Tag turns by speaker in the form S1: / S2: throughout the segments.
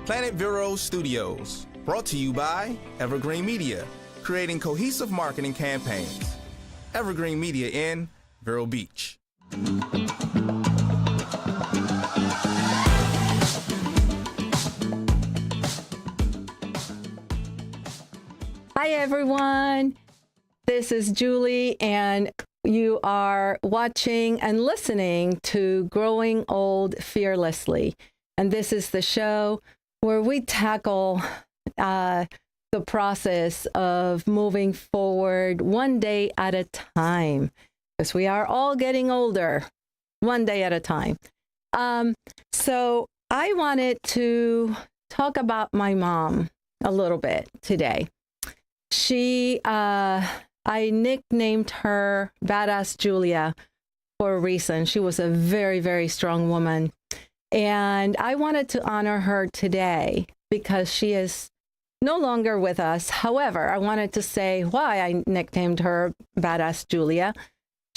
S1: Planet Vero Studios, brought to you by Evergreen Media, creating cohesive marketing campaigns. Evergreen Media in Vero Beach.
S2: Hi, everyone. This is Julie, and you are watching and listening to Growing Old Fearlessly. And this is the show where we tackle the process of moving forward one day at a time, because we are all getting older, one day at a time. So I wanted to talk about my mom a little bit today. I nicknamed her Badass Julia for a reason. She was a very, very strong woman. And I wanted to honor her today because she is no longer with us. However, I wanted to say why I nicknamed her Badass Julia.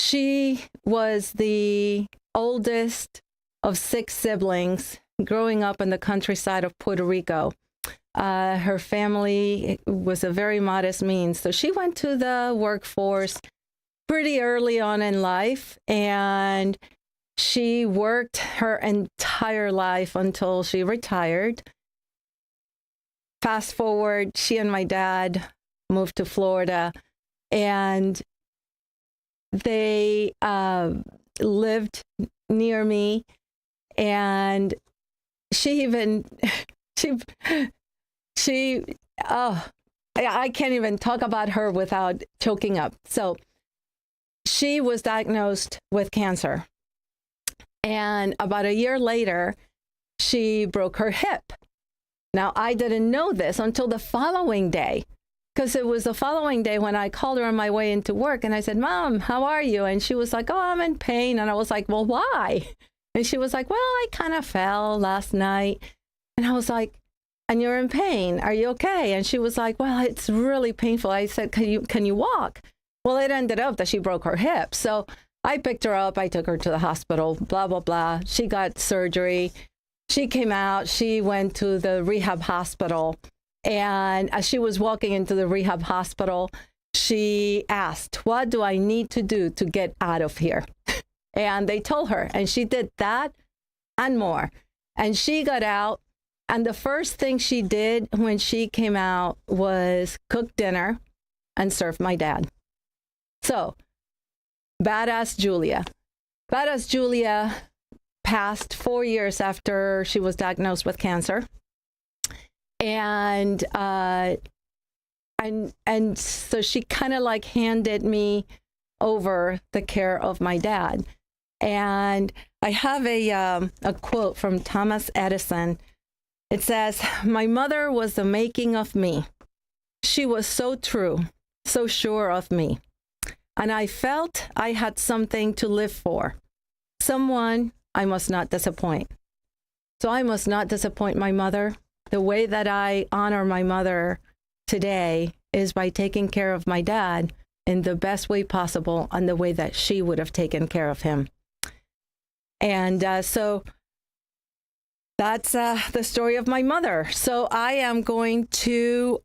S2: She was the oldest of 6 siblings growing up in the countryside of Puerto Rico. Her family was a very modest means. So she went to the workforce pretty early on in life, and she worked her entire life until she retired. Fast forward, she and my dad moved to Florida, and they lived near me, and I can't even talk about her without choking up. So she was diagnosed with cancer. And about a year later, she broke her hip. Now, I didn't know this until the following day, because it was the following day when I called her on my way into work. And I said, "Mom, how are you?" And she was like, "Oh, I'm in pain." And I was like, "Well, why?" And she was like, "Well, I kind of fell last night." And I was like, "And you're in pain? Are you okay?" And she was like, "Well, it's really painful." I said, can you walk?" Well, it ended up that she broke her hip. So I picked her up. I took her to the hospital, blah, blah, blah. She got surgery. She came out. She went to the rehab hospital. And as she was walking into the rehab hospital, she asked, "What do I need to do to get out of here?" And they told her. And she did that and more. And she got out. And the first thing she did when she came out was cook dinner and serve my dad. So, Badass Julia. Badass Julia passed 4 years after she was diagnosed with cancer. And so she kind of like handed me over the care of my dad. And I have a quote from Thomas Edison. It says, "My mother was the making of me. She was so true, so sure of me. And I felt I had something to live for, someone I must not disappoint." So I must not disappoint my mother. The way that I honor my mother today is by taking care of my dad in the best way possible, and the way that she would have taken care of him. And so that's the story of my mother. So I am going to,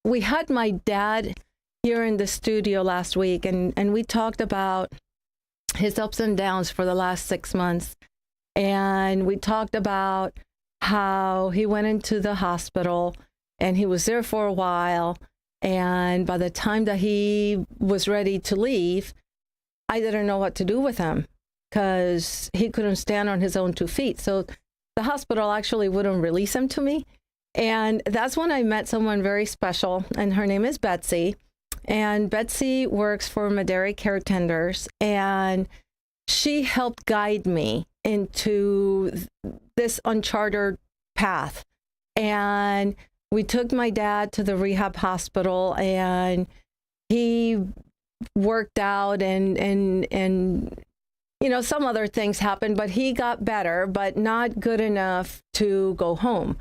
S2: we had my dad here in the studio last week, and we talked about his ups and downs for the last 6 months. And we talked about how he went into the hospital and he was there for a while. And by the time that he was ready to leave, I didn't know what to do with him, because he couldn't stand on his own 2 feet. So the hospital actually wouldn't release him to me. And that's when I met someone very special, and her name is Betsy. And Betsy works for Madera Care Tenders, and she helped guide me into this uncharted path. And we took my dad to the rehab hospital, and he worked out, and you know, some other things happened, but he got better, but not good enough to go home.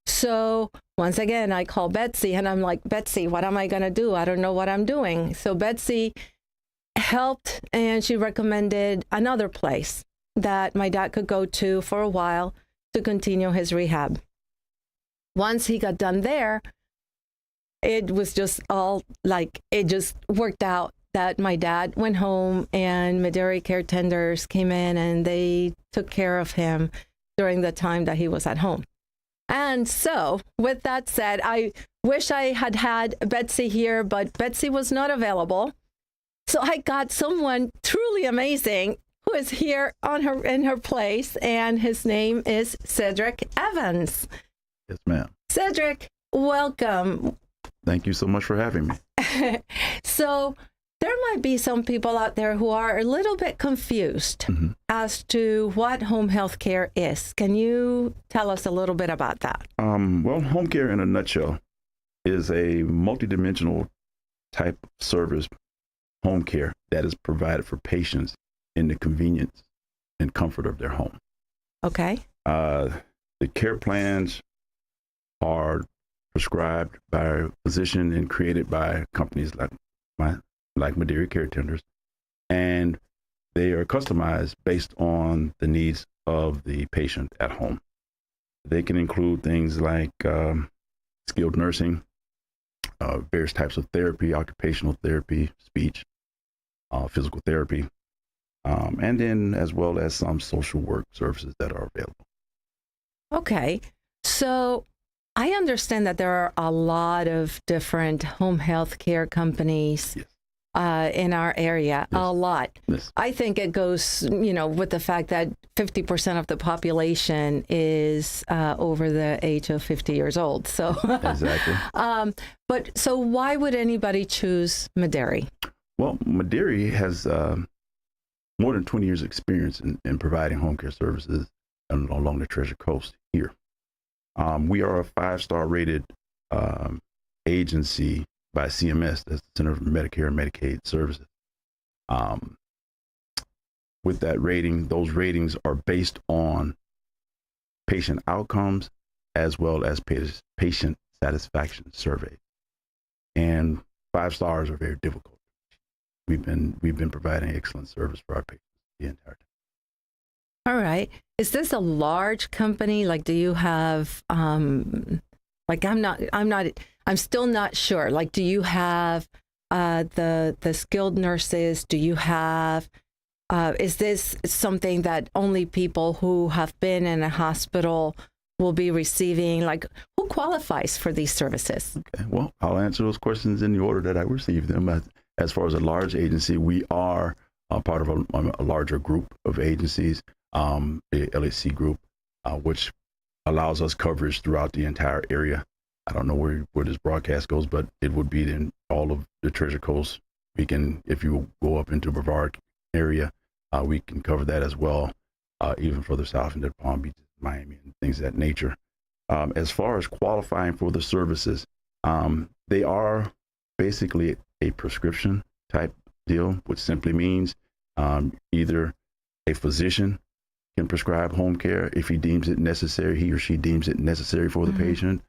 S2: So once again, I call Betsy, and I'm like, "Betsy, what am I going to do? I don't know what I'm doing." So Betsy helped, and she recommended another place. that my dad could go to for a while to continue his rehab. Once he got done there, it was just all like, it just worked out that my dad went home and Medairi care tenders came in and they took care of him during the time that he was at home. And so with that said, I wish I had had Betsy here, but Betsy was not available. So I got someone truly amazing who is here in her place, and his name is Cedric Evans.
S3: Yes, ma'am.
S2: Cedric, welcome.
S3: Thank you so much for having me.
S2: So there might be some people out there who are a little bit confused as to what home health care is. Can you tell us a little bit about that?
S3: Well, home care in a nutshell is a multidimensional type of service, home care, that is provided for patients in the convenience and comfort of their home.
S2: Okay.
S3: The care plans are prescribed by a physician and created by companies like Medairi Care Tenders, and they are customized based on the needs of the patient at home. They can include things like skilled nursing, various types of therapy, occupational therapy, speech, physical therapy, and then as well as some social work services that are available. Okay.
S2: So I understand that there are a lot of different home health care companies.
S3: Yes.
S2: In our area,
S3: yes.
S2: A lot.
S3: Yes.
S2: I think it goes, with the fact that 50% of the population is over the age of 50 years old. So
S3: exactly.
S2: But so why would anybody choose Medairi?
S3: Well, Medairi has more than 20 years experience in providing home care services along the Treasure Coast here. We are a 5-star rated agency by CMS, that's the Center for Medicare and Medicaid Services. With that rating, those ratings are based on patient outcomes as well as patient satisfaction surveys. And 5 stars are very difficult. We've been providing excellent service for our patients the entire time.
S2: All right. Is this a large company? Like, do you have I'm still not sure. Like, do you have the skilled nurses? Do you have, is this something that only people who have been in a hospital will be receiving? Like, who qualifies for these services?
S3: Okay, well, I'll answer those questions in the order that I received them. As far as a large agency, we are part of a larger group of agencies, the LHC group, which allows us coverage throughout the entire area. I don't know where this broadcast goes, but it would be in all of the Treasure Coast. We can, if you go up into Brevard area, we can cover that as well, even further south into Palm Beach, Miami, and things of that nature. As far as qualifying for the services, they are basically a prescription type deal, which simply means either a physician can prescribe home care if he deems it necessary, he or she deems it necessary for the patient.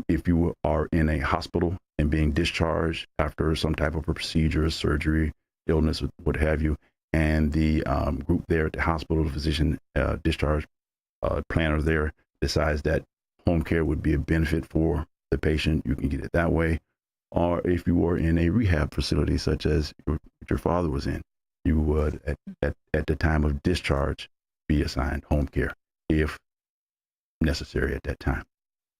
S3: If you are in a hospital and being discharged after some type of a procedure, surgery, illness, what have you, and the group there at the hospital, the physician discharge planner there decides that home care would be a benefit for the patient, you can get it that way. Or if you were in a rehab facility, such as your father was in, you would, at the time of discharge, be assigned home care if necessary at that time.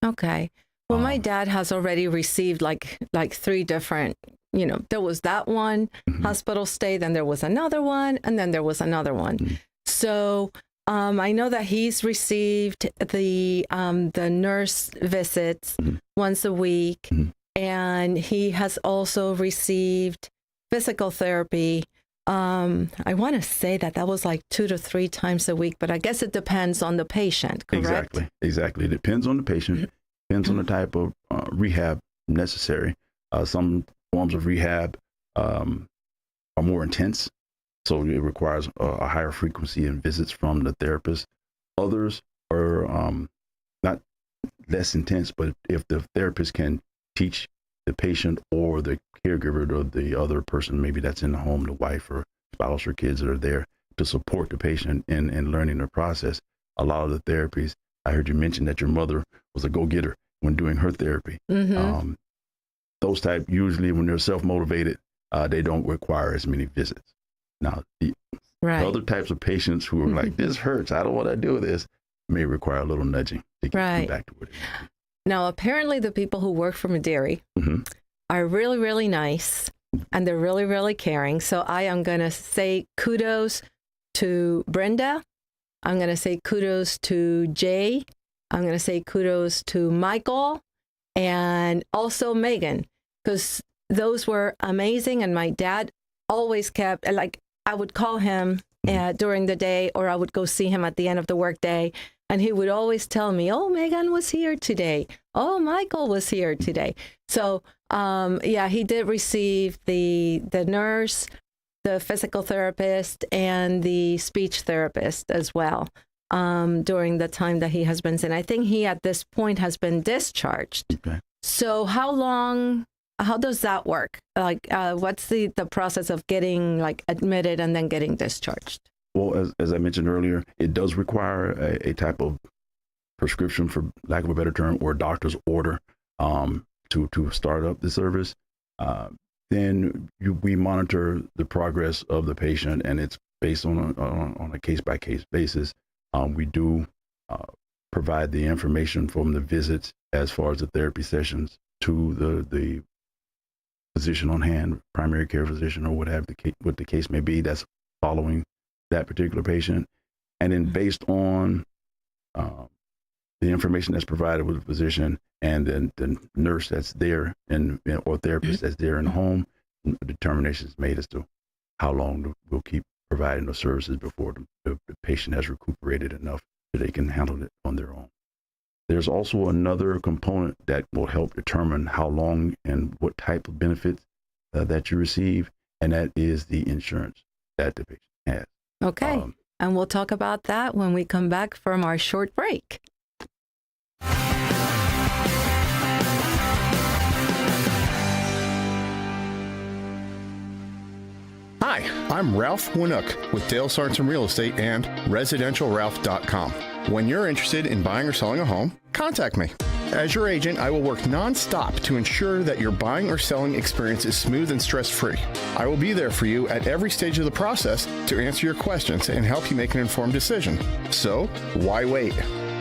S2: Okay. Well, my dad has already received like 3 different, there was that one hospital stay, then there was another one, and then there was another one. So I know that he's received the nurse visits once a week, and he has also received physical therapy. I want to say that was like 2 to 3 times a week, but I guess it depends on the patient, correct?
S3: Exactly. It depends on the patient, depends on the type of rehab necessary. Some forms of rehab are more intense, so it requires a higher frequency in visits from the therapist. Others are not less intense, but if the therapist can teach the patient or the caregiver or the other person, maybe that's in the home, the wife or spouse or kids that are there, to support the patient in learning the process. A lot of the therapies, I heard you mention that your mother was a go-getter when doing her therapy. Those type, usually when they're self-motivated, they don't require as many visits. Now, the other types of patients who are like, this hurts, I don't want to do this, may require a little nudging to get them back to where they need to be.
S2: Now, apparently the people who work for Mederi are really, really nice, and they're really, really caring. So I am going to say kudos to Brenda. I'm going to say kudos to Jay. I'm going to say kudos to Michael and also Megan, because those were amazing. And my dad always kept, like, I would call him during the day, or I would go see him at the end of the workday. And he would always tell me, oh, Megan was here today. Oh, Michael was here today. So, he did receive the nurse, the physical therapist, and the speech therapist as well during the time that he has been in. I think he, at this point, has been discharged.
S3: Okay.
S2: So how does that work? Like, what's the process of getting, like, admitted and then getting discharged?
S3: Well, as I mentioned earlier, it does require a type of prescription, for lack of a better term, or a doctor's order to start up the service. Then we monitor the progress of the patient, and it's based on a case-by-case basis. We do provide the information from the visits as far as the therapy sessions to the physician on hand, primary care physician, or whatever what the case may be that's following that particular patient. And then based on the information that's provided with the physician and then the nurse that's there or therapist that's there in the home, a determination is made as to how long we'll keep providing the services before the patient has recuperated enough that they can handle it on their own. There's also another component that will help determine how long and what type of benefits that you receive, and that is the insurance that the patient has.
S2: Okay. And we'll talk about that when we come back from our short break.
S4: Hi, I'm Ralph Winook with Dale Sorensen Real Estate and ResidentialRalph.com. When you're interested in buying or selling a home, contact me. As your agent, I will work nonstop to ensure that your buying or selling experience is smooth and stress-free. I will be there for you at every stage of the process to answer your questions and help you make an informed decision. So, why wait?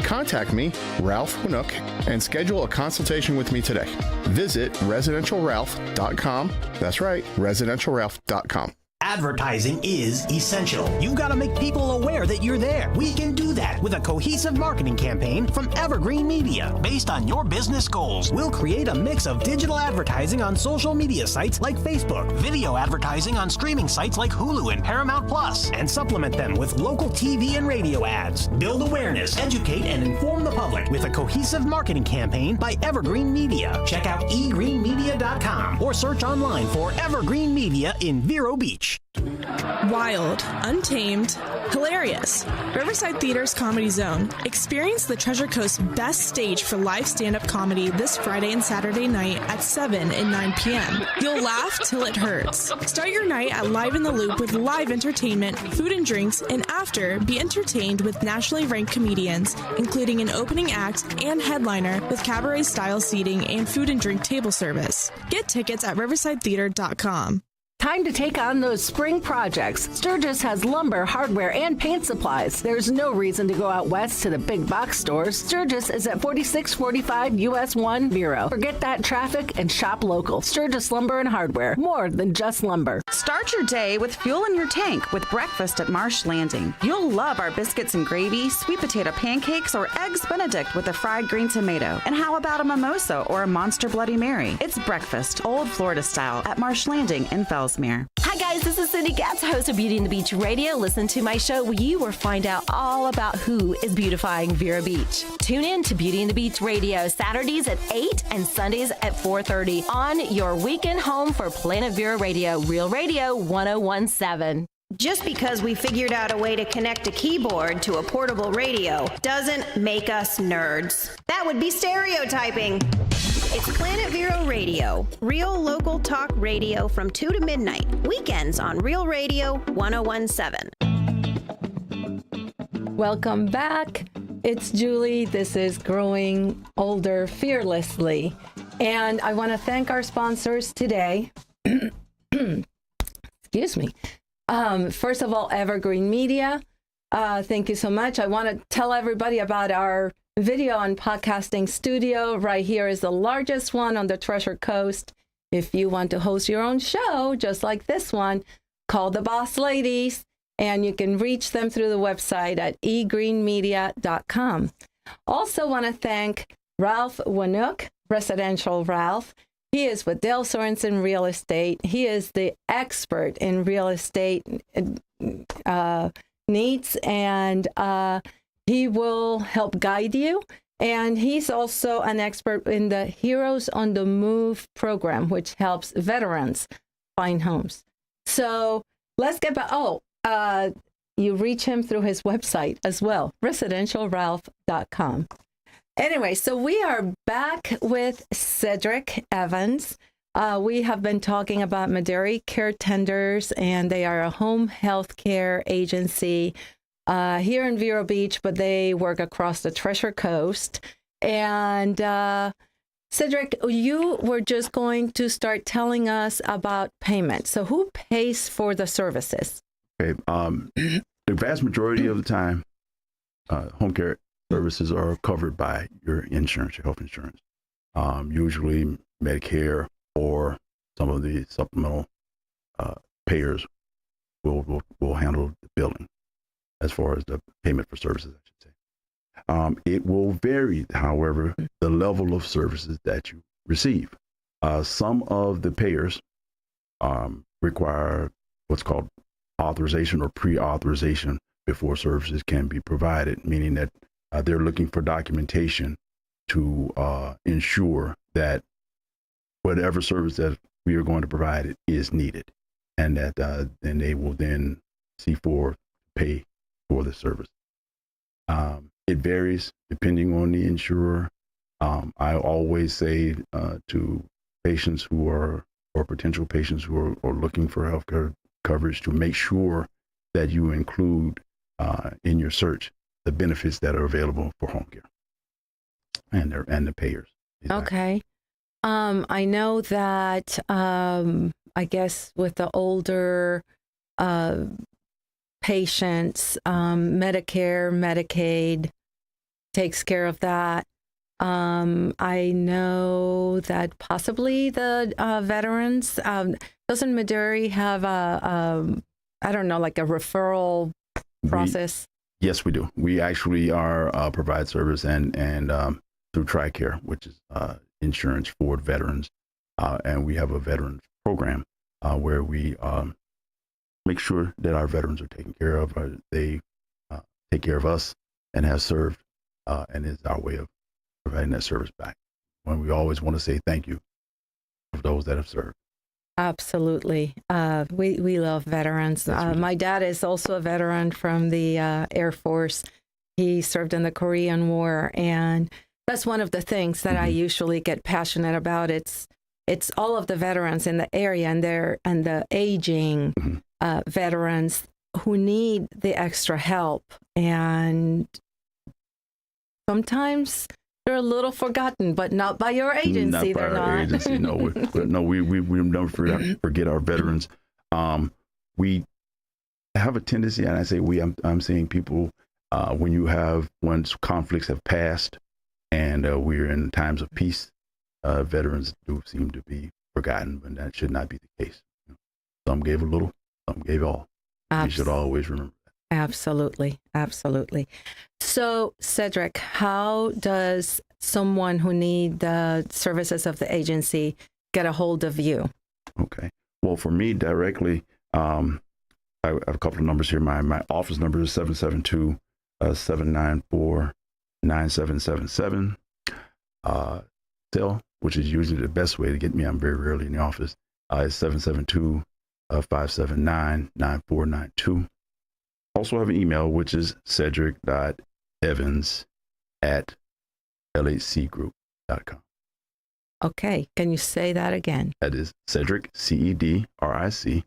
S4: Contact me, Ralph Winook, and schedule a consultation with me today. Visit ResidentialRalph.com. That's right, ResidentialRalph.com.
S5: Advertising is essential. You've got to make people aware that you're there. We can do that with a cohesive marketing campaign from Evergreen Media. Based on your business goals, we'll create a mix of digital advertising on social media sites like Facebook, video advertising on streaming sites like Hulu and Paramount Plus, and supplement them with local TV and radio ads. Build awareness, educate, and inform the public with a cohesive marketing campaign by Evergreen Media. Check out egreenmedia.com or search online for Evergreen Media in Vero Beach.
S6: Wild, untamed, hilarious. Riverside Theater's Comedy Zone. Experience the Treasure Coast's best stage for live stand-up comedy this Friday and Saturday night at 7 and 9 p.m. You'll laugh till it hurts. Start your night at Live in the Loop with live entertainment, food and drinks, and after, be entertained with nationally ranked comedians, including an opening act and headliner with cabaret-style seating and food and drink table service. Get tickets at riversidetheater.com.
S7: Time to take on those spring projects. Sturgis has lumber, hardware, and paint supplies. There's no reason to go out west to the big box stores. Sturgis is at 4645 US 1 Vero. Forget that traffic and shop local. Sturgis Lumber and Hardware. More than just lumber.
S8: Start your day with fuel in your tank with breakfast at Marsh Landing. You'll love our biscuits and gravy, sweet potato pancakes, or eggs Benedict with a fried green tomato. And how about a mimosa or a monster Bloody Mary? It's breakfast, old Florida style, at Marsh Landing in Fellsmere.
S9: Hi guys, this is Cindy Gatz, host of Beauty and the Beach Radio. Listen to my show where you will find out all about who is beautifying Vero Beach. Tune in to Beauty and the Beach Radio Saturdays at 8 and Sundays at 4:30 on your weekend home for Planet Vero Radio, Real Radio 1017.
S10: Just because we figured out a way to connect a keyboard to a portable radio doesn't make us nerds. That would be stereotyping. It's Planet Vero Radio, real local talk radio from 2 to midnight, weekends on Real Radio 1017.
S2: Welcome back. It's Julie. This is Growing Older Fearlessly. And I want to thank our sponsors today. Excuse me. First of all, Evergreen Media. Thank you so much. I want to tell everybody about our video and podcasting studio. Right here is the largest one on the Treasure Coast. If you want to host your own show, just like this one, call the Boss Ladies, and you can reach them through the website at egreenmedia.com. Also want to thank Ralph Wanook, Residential Ralph. He is with Dale Sorensen Real Estate. He is the expert in real estate needs, and he will help guide you. And he's also an expert in the Heroes on the Move program, which helps veterans find homes. So let's get back. You reach him through his website as well, residentialralph.com. Anyway, so we are back with Cedric Evans. We have been talking about Medarie Care Tenders, and they are a home health care agency here in Vero Beach, but they work across the Treasure Coast. And Cedric, you were just going to start telling us about payment. So who pays for the services?
S3: Okay. The vast majority of the time, home care services are covered by your insurance, your health insurance. Usually Medicare or some of the supplemental payers will handle the billing as far as the payment for services, I should say. It will vary, however, the level of services that you receive. Some of the payers require what's called authorization or pre-authorization before services can be provided, meaning that they're looking for documentation to ensure that whatever service that we are going to provide is needed, and that then they will then pay for the service. It varies depending on the insurer. I always say to patients who are, or potential patients who are looking for healthcare coverage, to make sure that you include in your search the benefits that are available for home care and the payers. Exactly.
S2: Okay. I know that I guess with the older patients, Medicare, Medicaid takes care of that. I know that possibly the veterans, doesn't Medarie have I don't know, like a referral process?
S3: Yes, we do. We actually provide service and through TRICARE, which is insurance for veterans, and we have a veterans program where we make sure that our veterans are taken care of. They take care of us and have served, and it's our way of providing that service back. When we always want to say thank you for those that have served.
S2: Absolutely. We love veterans. My dad is also a veteran from the Air Force. He served in the Korean War, and that's one of the things that I usually get passionate about. It's all of the veterans in the area and the aging veterans who need the extra help, and sometimes they're a little forgotten, but not by your agency.
S3: Not by our agency. No, we never forget our veterans. We have a tendency, and I say we, I'm seeing people once conflicts have passed and we're in times of peace, veterans do seem to be forgotten, but that should not be the case. Some gave a little, some gave all. We should always remember that.
S2: Absolutely. Absolutely. So, Cedric, how does someone who needs the services of the agency get a hold of you?
S3: Okay. Well, for me directly, I have a couple of numbers here. My office number is 772-794-9777. Cell, which is usually the best way to get me. I'm very rarely in the office. It's 772-579-9492. Also have an email, which is cedric.evans@lhcgroup.com.
S2: Okay. Can you say that again?
S3: That is Cedric, CEDRIC,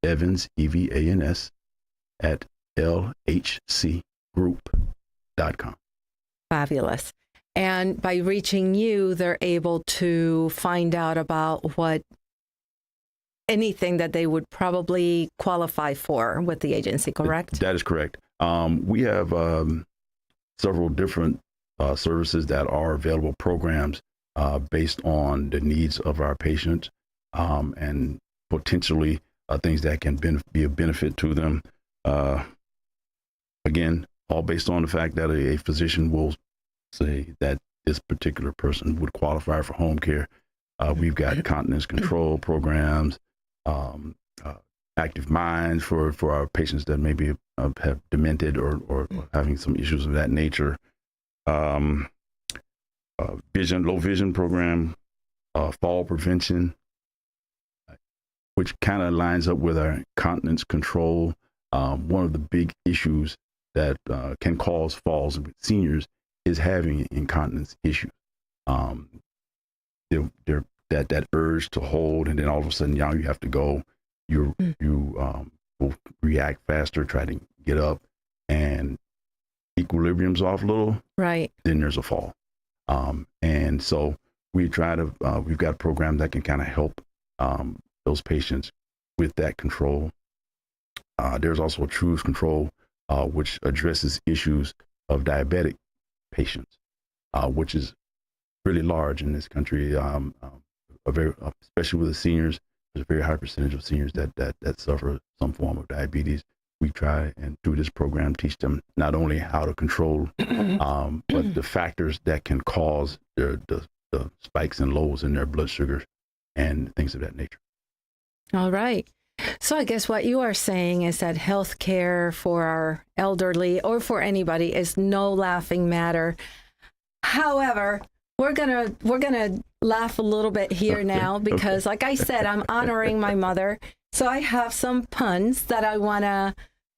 S3: .Evans, EVANS, @LHC evergreenmediagroup.com.
S2: Fabulous. And by reaching you, they're able to find out about anything that they would probably qualify for with the agency, correct?
S3: That is correct. We have several different services that are available, programs based on the needs of our patients, and potentially things that can be a benefit to them. Again, all based on the fact that a physician will say that this particular person would qualify for home care. We've got continence control programs, active minds for our patients that maybe have demented or having some issues of that nature. Low vision program, fall prevention, which kind of lines up with our continence control. One of the big issues that can cause falls with seniors is having incontinence issues. That urge to hold, and then all of a sudden now you have to go. You will react faster, try to get up, and equilibrium's off a little.
S2: Right.
S3: Then there's a fall. And so we've got a program that can kind of help those patients with that control. There's also a TRUES control, which addresses issues of diabetic patients, which is really large in this country. Especially with the seniors, there's a very high percentage of seniors that suffer some form of diabetes. We try and through this program teach them not only how to control, but the factors that can cause the spikes and lows in their blood sugars and things of that nature.
S2: All right. So I guess what you are saying is that health care for our elderly or for anybody is no laughing matter. However, we're gonna laugh a little bit here now because, like I said, I'm honoring my mother. So I have some puns that I want to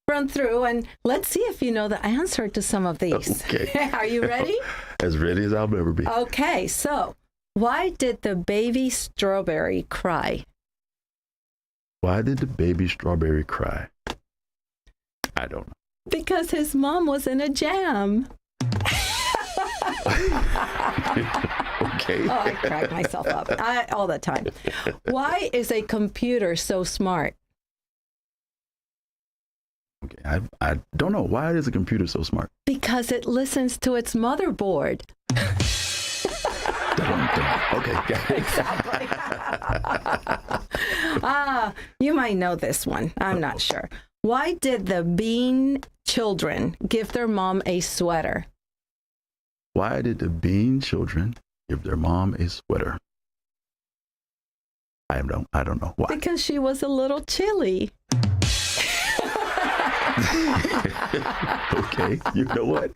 S2: run through, and let's see if you know the answer to some of these.
S3: Okay.
S2: Are you ready?
S3: As ready as I'll ever be.
S2: Okay. So why did the baby strawberry cry?
S3: Why did the baby strawberry cry? I don't know.
S2: Because his mom was in a jam.
S3: Okay.
S2: Oh, I crack myself up all the time. Why is a computer so smart?
S3: Okay, I don't know. Why is a computer so smart?
S2: Because it listens to its motherboard.
S3: Okay.
S2: Exactly. You might know this one. I'm not sure. Why did the Bean children give their mom a sweater?
S3: Why did the Bean children give their mom a sweater? I don't know why.
S2: Because she was a little chilly.
S3: Okay, you know what?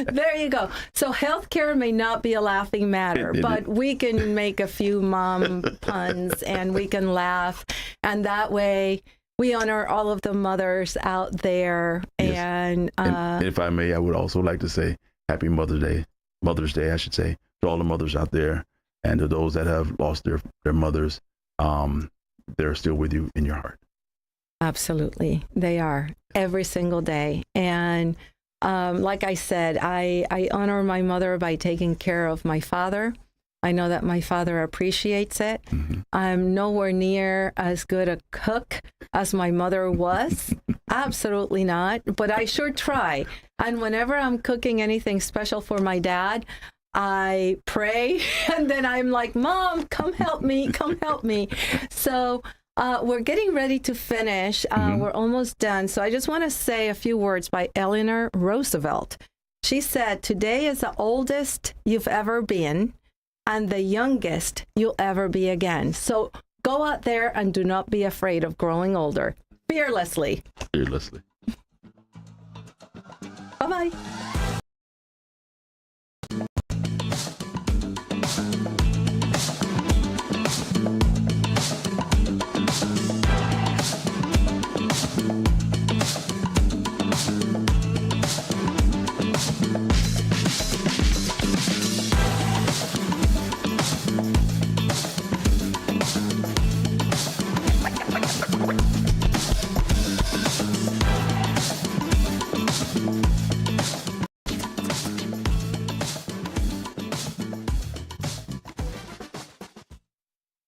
S2: There you go. So healthcare may not be a laughing matter, but we can make a few mom puns and we can laugh. And that way we honor all of the mothers out there.
S3: Yes.
S2: And
S3: if I may, I would also like to say Happy Mother's Day, I should say, to all the mothers out there and to those that have lost their mothers. They're still with you in your heart.
S2: Absolutely. They are every single day. And like I said, I honor my mother by taking care of my father. I know that my father appreciates it. Mm-hmm. I'm nowhere near as good a cook as my mother was. Absolutely not. But I sure try. And whenever I'm cooking anything special for my dad, I pray. And then I'm like, Mom, come help me. Come help me. So we're getting ready to finish. We're almost done. So I just want to say a few words by Eleanor Roosevelt. She said, today is the oldest you've ever been and the youngest you'll ever be again. So go out there and do not be afraid of growing older. Fearlessly.
S3: Fearlessly.
S2: Bye-bye.